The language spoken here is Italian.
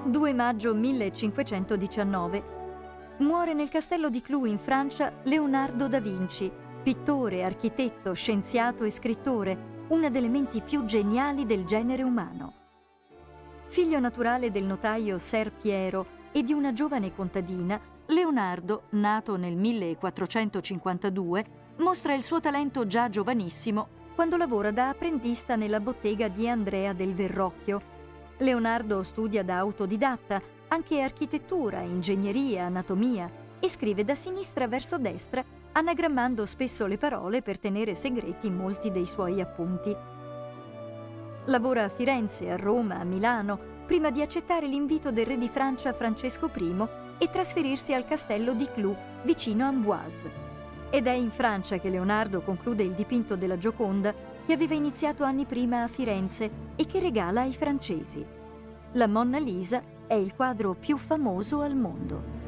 2 maggio 1519. Muore nel castello di Clou in Francia Leonardo da Vinci, pittore, architetto, scienziato e scrittore, una delle menti più geniali del genere umano. Figlio naturale del notaio Ser Piero e di una giovane contadina, Leonardo, nato nel 1452, mostra il suo talento già giovanissimo quando lavora da apprendista nella bottega di Andrea del Verrocchio. Leonardo studia da autodidatta anche architettura, ingegneria, anatomia e scrive da sinistra verso destra, anagrammando spesso le parole per tenere segreti molti dei suoi appunti. Lavora a Firenze, a Roma, a Milano, prima di accettare l'invito del re di Francia Francesco I e trasferirsi al castello di Clou, vicino Amboise. Ed è in Francia che Leonardo conclude il dipinto della Gioconda che aveva iniziato anni prima a Firenze e che regala ai francesi. La Monna Lisa è il quadro più famoso al mondo.